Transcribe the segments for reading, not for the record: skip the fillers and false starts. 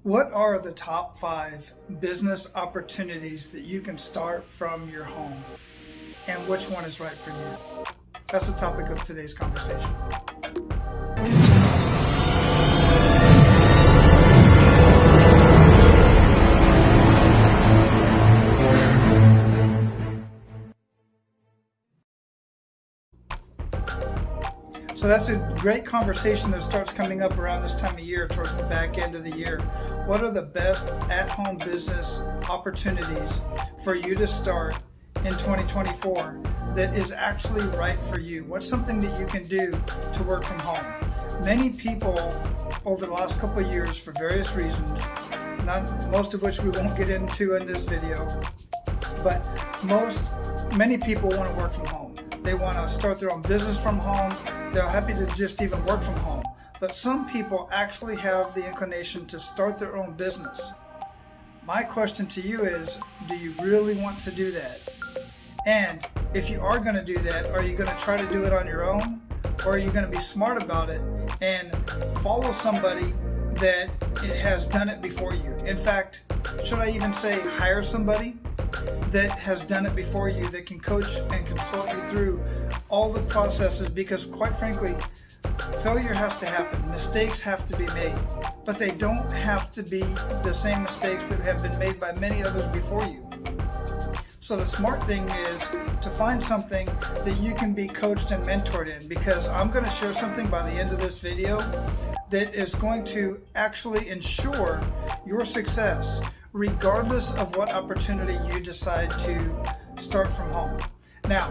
What are the top 5 business opportunities that you can start from your home? And which one is right for you? That's the topic of today's conversation. So that's a great conversation that starts coming up around this time of year, towards the back end of the year. What are the best at-home business opportunities for you to start in 2024 that is actually right for you? What's something that you can do to work from home? Many people over the last couple of years, for various reasons, most of which we won't get into in this video, but many people want to work from home. They want to start their own business from home. They're happy to just even work from home. But some people actually have the inclination to start their own business. My question to you is, do you really want to do that? And if you are going to do that, are you going to try to do it on your own? Or are you going to be smart about it and follow somebody that has done it before you? In fact, should I even say hire somebody that has done it before you, that can coach and consult you through all the processes? Because quite frankly, failure has to happen. Mistakes have to be made, but they don't have to be the same mistakes that have been made by many others before you. So the smart thing is to find something that you can be coached and mentored in, because I'm going to share something by the end of this video that is going to actually ensure your success regardless of what opportunity you decide to start from home. Now,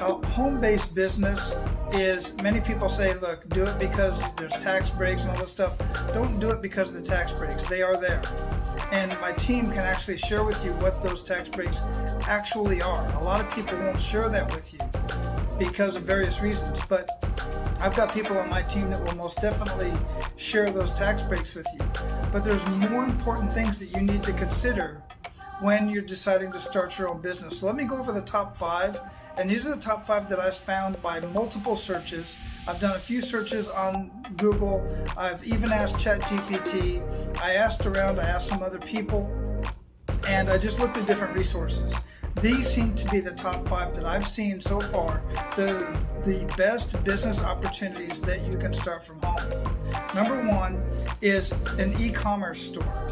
a home-based business is, many people say, look, do it because there's tax breaks and all this stuff. Don't do it because of the tax breaks. They are there. And my team can actually share with you what those tax breaks actually are. A lot of people won't share that with you because of various reasons, but I've got people on my team that will most definitely share those tax breaks with you. But there's more important things that you need to consider when you're deciding to start your own business. So let me go over the top 5, and these are the top 5 that I've found by multiple searches. I've done a few searches on Google. I've even asked ChatGPT. I asked around, I asked some other people, and I just looked at different resources. These seem to be the top 5 that I've seen so far, the best business opportunities that you can start from home. Number 1 is an e-commerce store.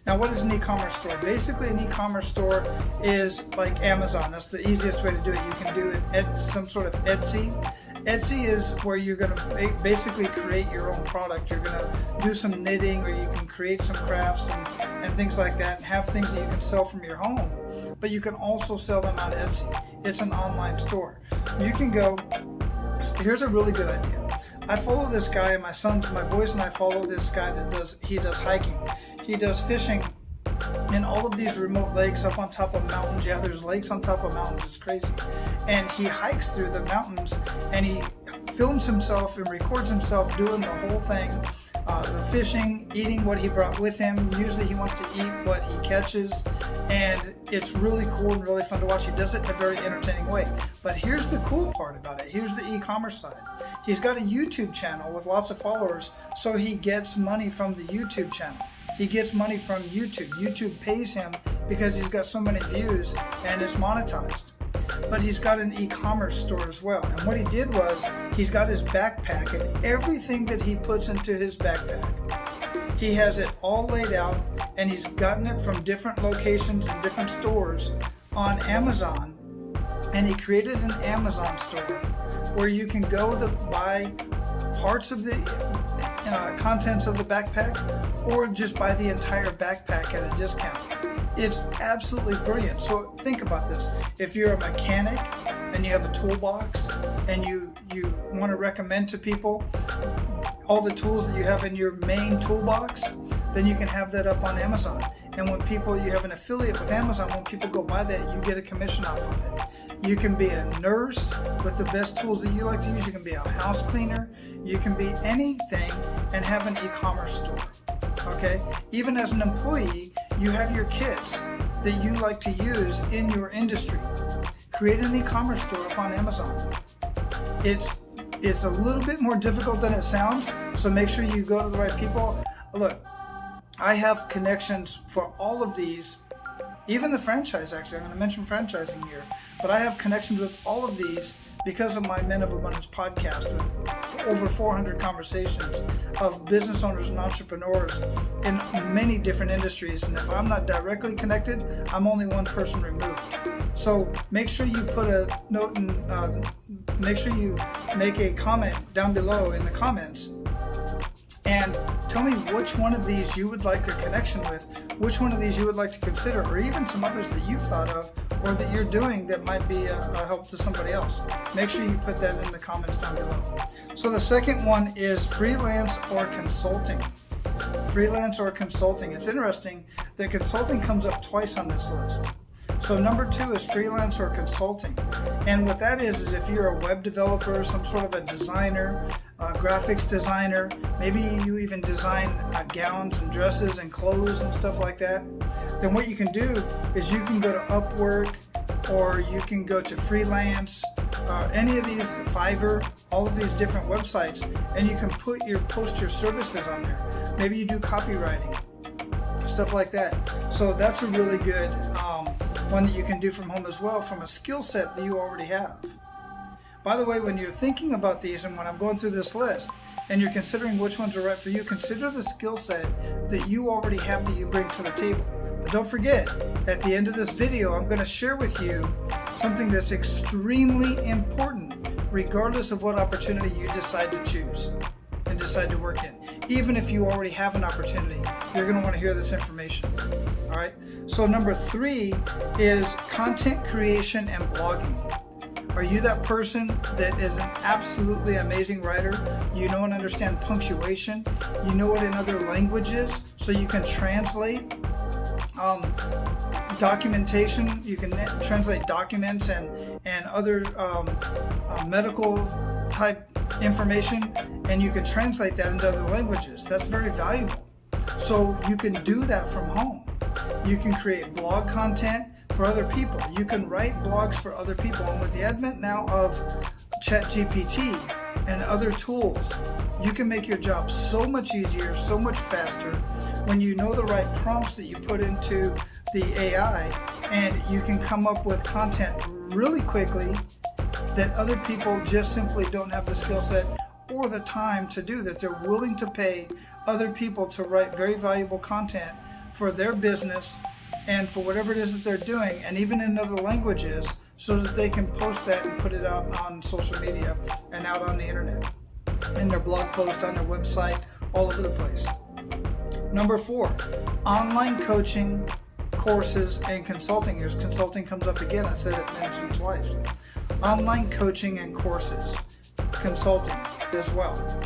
Now, what is an e-commerce store? Basically, an e-commerce store is like Amazon. That's the easiest way to do it. You can do it at some sort of Etsy. Etsy is where you're going to basically create your own product. You're going to do some knitting, or you can create some crafts and things like that, and have things that you can sell from your home. But you can also sell them on Etsy. It's an online store. You can go, here's a really good idea. I follow this guy, and my boys and I follow this guy that does hiking. He does fishing in all of these remote lakes up on top of mountains. Yeah, there's lakes on top of mountains. It's crazy. And he hikes through the mountains, and he films himself and records himself doing the whole thing. The fishing, eating what he brought with him. Usually he wants to eat what he catches, and it's really cool and really fun to watch. He does it in a very entertaining way. But here's the cool part about it. Here's the e-commerce side. He's got a YouTube channel with lots of followers, so he gets money from the YouTube channel. He gets money from YouTube. YouTube pays him because he's got so many views and it's monetized. But he's got an e-commerce store as well. And what he did was, he's got his backpack, and everything that he puts into his backpack, he has it all laid out, and he's gotten it from different locations and different stores on Amazon. And he created an Amazon store where you can go to buy parts of the contents of the backpack, or just buy the entire backpack at a discount. It's absolutely brilliant. So think about this. If you're a mechanic and you have a toolbox, and you want to recommend to people all the tools that you have in your main toolbox, then you can have that up on Amazon. And when you have an affiliate with Amazon, when people go buy that, you get a commission off of it. You can be a nurse with the best tools that you like to use. You can be a house cleaner. You can be anything and have an e-commerce store. Okay? Even as an employee, you have your kits that you like to use in your industry. Create an e-commerce store up on Amazon. It's a little bit more difficult than it sounds, so make sure you go to the right people. Look, I have connections for all of these, even the franchise. Actually, I'm going to mention franchising here, but I have connections with all of these because of my Men of Abundance podcast with over 400 conversations of business owners and entrepreneurs in many different industries. And if I'm not directly connected, I'm only one person removed. So make sure you put a note and make sure you make a comment down below in the comments and tell me which one of these you would like a connection with, which one of these you would like to consider, or even some others that you've thought of or that you're doing that might be a help to somebody else. Make sure you put that in the comments down below. So the second one is freelance or consulting. Freelance or consulting. It's interesting that consulting comes up twice on this list. So number 2 is freelance or consulting. And what that is if you're a web developer, some sort of a designer, a graphics designer, maybe you even design gowns and dresses and clothes and stuff like that, then what you can do is you can go to Upwork or you can go to Freelance, any of these, Fiverr, all of these different websites, and you can post your services on there. Maybe you do copywriting, stuff like that. So that's a really good one that you can do from home as well, from a skill set that you already have. By the way, when you're thinking about these and when I'm going through this list and you're considering which ones are right for you, consider the skill set that you already have that you bring to the table. But don't forget, at the end of this video, I'm going to share with you something that's extremely important regardless of what opportunity you decide to choose and decide to work in. Even if you already have an opportunity, you're going to want to hear this information. All right. So number 3 is content creation and blogging. Are you that person that is an absolutely amazing writer? You know and understand punctuation. You know it in other languages, so you can translate documentation. You can translate documents and other medical type information, and you can translate that into other languages. That's very valuable. So you can do that from home. You can create blog content for other people. You can write blogs for other people. And with the advent now of ChatGPT and other tools, you can make your job so much easier, so much faster when you know the right prompts that you put into the AI, and you can come up with content really quickly that other people just simply don't have the skill set or the time to do, that they're willing to pay other people to write very valuable content for their business and for whatever it is that they're doing, and even in other languages, so that they can post that and put it out on social media and out on the internet, in their blog post, on their website, all over the place. Number 4, online coaching, courses, and consulting. Here's consulting comes up again. I said it mentioned twice. Online coaching and courses, consulting as well.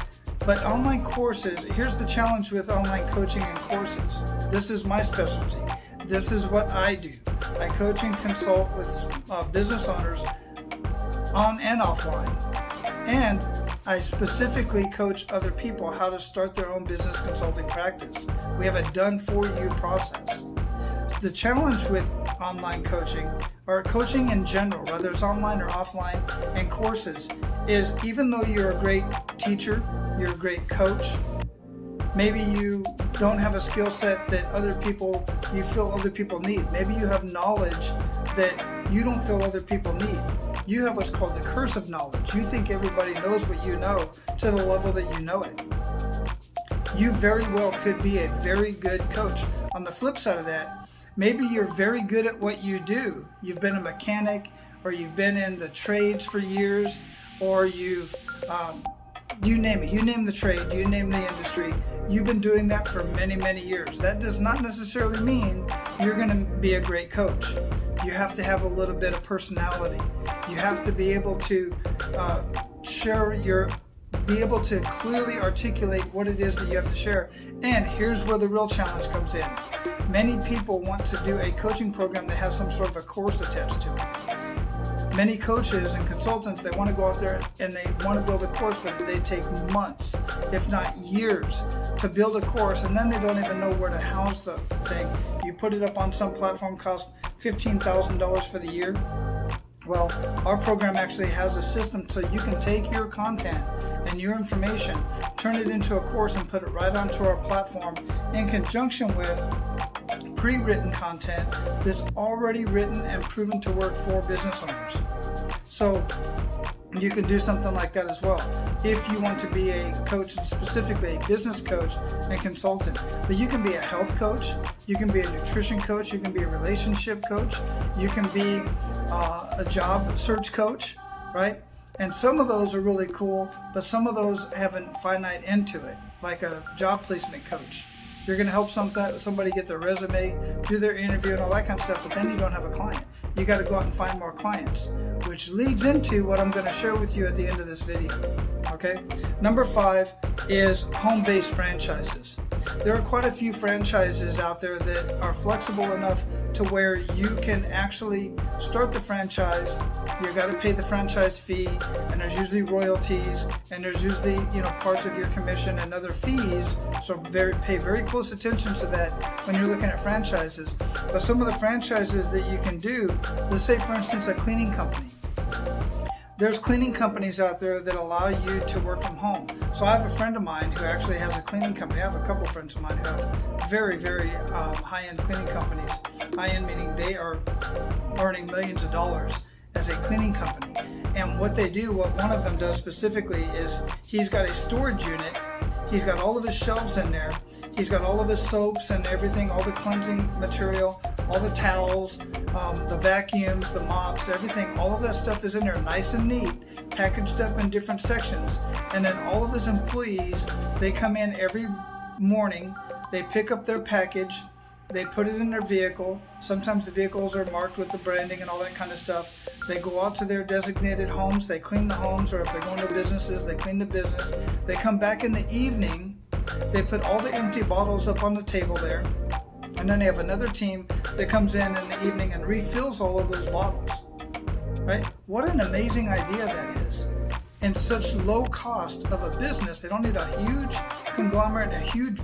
But online courses, here's the challenge with online coaching and courses. This is my specialty. This is what I do. I coach and consult with business owners on and offline. And I specifically coach other people how to start their own business consulting practice. We have a done-for-you process. The challenge with online coaching, or coaching in general, whether it's online or offline, and courses, is even though you're a great teacher, you're a great coach, maybe you don't have a skill set that you feel other people need. Maybe you have knowledge that you don't feel other people need. You have what's called the curse of knowledge. You think everybody knows what you know to the level that you know it. You very well could be a very good coach. On the flip side of that, maybe you're very good at what you do. You've been a mechanic, or you've been in the trades for years, or you've, you name it. You name the trade, you name the industry. You've been doing that for many, many years. That does not necessarily mean you're going to be a great coach. You have to have a little bit of personality. You have to be able to be able to clearly articulate what it is that you have to share. And here's where the real challenge comes in. Many people want to do a coaching program that has some sort of a course attached to it. Many coaches and consultants, they want to go out there and they want to build a course, but they take months, if not years, to build a course, and then they don't even know where to house the thing. You put it up on some platform, cost $15,000 for the year, Well, our program actually has a system so you can take your content and your information, turn it into a course and put it right onto our platform in conjunction with pre-written content that's already written and proven to work for business owners. So you can do something like that as well if you want to be a coach, specifically a business coach and consultant. But you can be a health coach, you can be a nutrition coach, you can be a relationship coach, you can be a job search coach, right? And some of those are really cool, but some of those have a finite end to it, like a job placement coach. You're going to help somebody get their resume, do their interview and all that kind of stuff, but then you don't have a client. You got to go out and find more clients, which leads into what I'm going to share with you at the end of this video. Okay? Number 5 is home-based franchises. There are quite a few franchises out there that are flexible enough to where you can actually start the franchise. You got to pay the franchise fee, and there's usually royalties, and there's usually parts of your commission and other fees. So pay very close attention to that when you're looking at franchises. But some of the franchises that you can do, let's say for instance a cleaning company. There's cleaning companies out there that allow you to work from home. So I have a friend of mine who actually has a cleaning company. I have a couple friends of mine who have very, very high-end cleaning companies. High-end meaning they are earning millions of dollars as a cleaning company. And what they do, what one of them does specifically, is he's got a storage unit. He's got all of his shelves in there. He's got all of his soaps and everything, all the cleansing material, all the towels, the vacuums, the mops, everything. All of that stuff is in there nice and neat, packaged up in different sections. And then all of his employees, they come in every morning, they pick up their package, they put it in their vehicle. Sometimes the vehicles are marked with the branding and all that kind of stuff. They go out to their designated homes, they clean the homes, or if they're going to businesses, they clean the business. They come back in the evening, they put all the empty bottles up on the table there, and then they have another team that comes in the evening and refills all of those bottles, right? What an amazing idea that is. And such low cost of a business. They don't need a huge conglomerate, a huge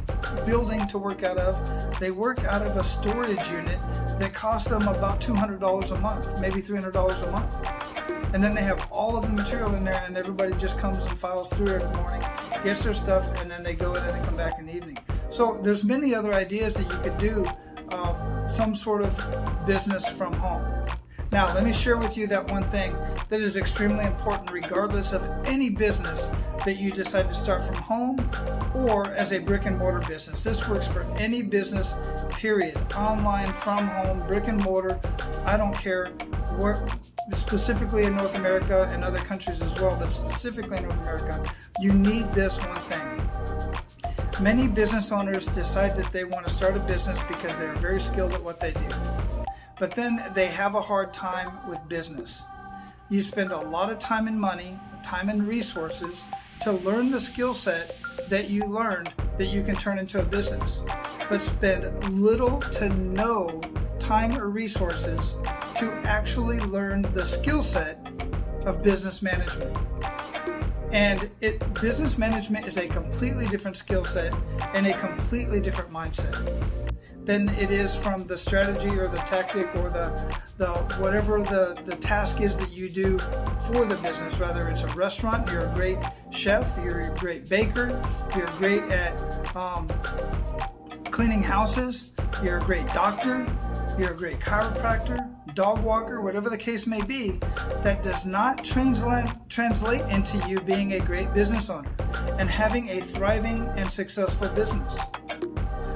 building to work out of. They work out of a storage unit that costs them about $200 a month, maybe $300 a month. And then they have all of the material in there, and everybody just comes and files through every morning, gets their stuff, and then they go in and they come back in the evening. So there's many other ideas that you could do some sort of business from home. Now, let me share with you that one thing that is extremely important regardless of any business that you decide to start from home or as a brick and mortar business. This works for any business, period. Online, from home, brick and mortar, I don't care. Where, specifically in North America and other countries as well, but specifically in North America, you need this one thing. Many business owners decide that they want to start a business because they're very skilled at what they do. But then they have a hard time with business. You spend a lot of time and money, time and resources to learn the skill set that you learned that you can turn into a business, but spend little to no time or resources to actually learn the skill set of business management. And business management is a completely different skill set and a completely different mindset than it is from the strategy or the tactic or the whatever the task is that you do for the business. Whether it's a restaurant, you're a great chef, you're a great baker, you're great at cleaning houses, you're a great doctor, you're a great chiropractor, dog walker, whatever the case may be, that does not translate into you being a great business owner and having a thriving and successful business.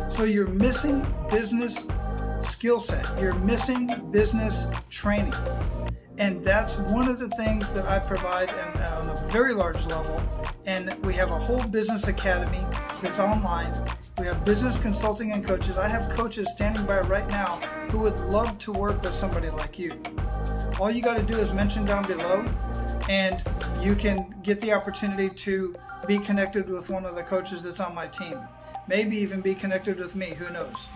So you're missing business skill set. You're missing business training. And that's one of the things that I provide on a very large level. And we have a whole business academy that's online. We have business consulting and coaches. I have coaches standing by right now who would love to work with somebody like you. All you got to do is mention down below, and you can get the opportunity to be connected with one of the coaches that's on my team. Maybe even be connected with me, who knows.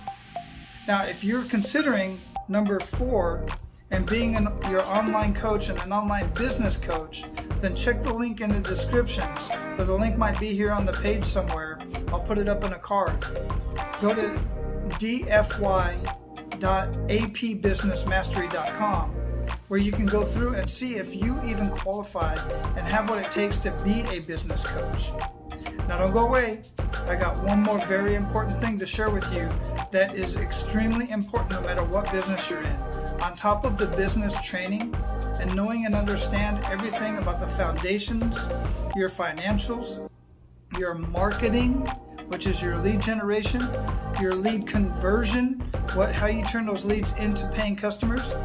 Now, if you're considering number 4 and being your online coach and an online business coach, then check the link in the descriptions, or the link might be here on the page somewhere. I'll put it up in a card. Go to dfy.apbusinessmastery.com, where you can go through and see if you even qualify and have what it takes to be a business coach. Now don't go away. I got one more very important thing to share with you that is extremely important no matter what business you're in. On top of the business training and knowing and understand everything about the foundations, your financials, your marketing, which is your lead generation, your lead conversion, how you turn those leads into paying customers,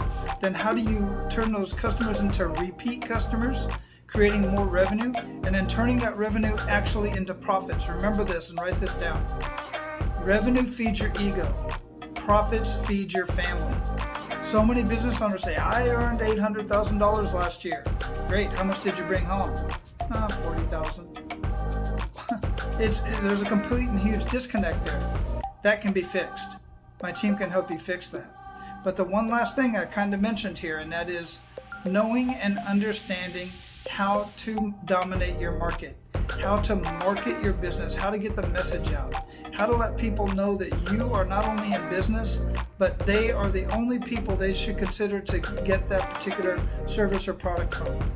then how do you turn those customers into repeat customers, creating more revenue, and then turning that revenue actually into profits. Remember this and write this down. Revenue feeds your ego. Profits feed your family. So many business owners say, I earned $800,000 last year. Great, how much did you bring home? $40,000. There's a complete and huge disconnect there. That can be fixed. My team can help you fix that. But the one last thing I kind of mentioned here, and that is knowing and understanding how to dominate your market, how to market your business, how to get the message out, how to let people know that you are not only in business, but they are the only people they should consider to get that particular service or product from.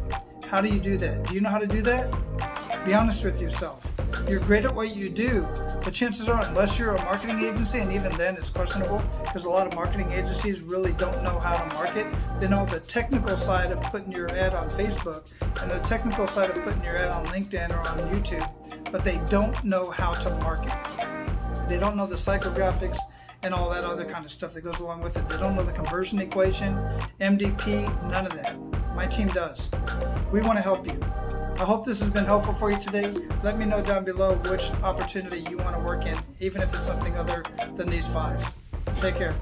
How do you do that? Do you know how to do that? Be honest with yourself. You're great at what you do, but chances are, unless you're a marketing agency, and even then it's questionable because a lot of marketing agencies really don't know how to market. They know the technical side of putting your ad on Facebook and the technical side of putting your ad on LinkedIn or on YouTube, but they don't know how to market. They don't know the psychographics and all that other kind of stuff that goes along with it. They don't know the conversion equation, MDP, none of that. My team does. We want to help you. I hope this has been helpful for you today. Let me know down below which opportunity you want to work in, even if it's something other than these 5. Take care.